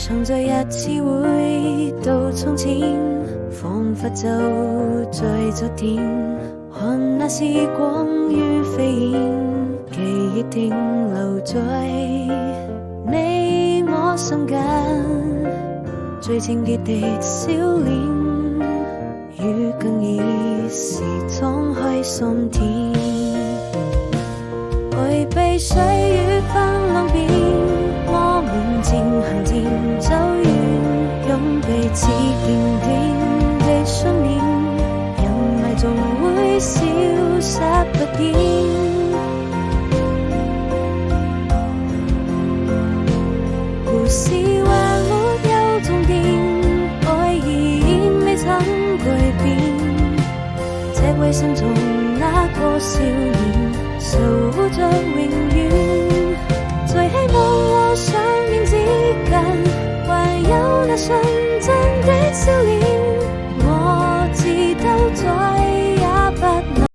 常在日子回到從前，彷彿就在昨天，看那時光如飛燕，記憶停留在你我心間，最清潔的笑臉，與更易時敞開心田，回避歲月翻浪邊，我們漸行漸走遠，用彼此堅定的信念，人愛總會消失不見。故事還沒有終點，愛依然未曾改變，這位心中那個少年守護着永遠，在希望和想念之間，還有那純真的笑臉。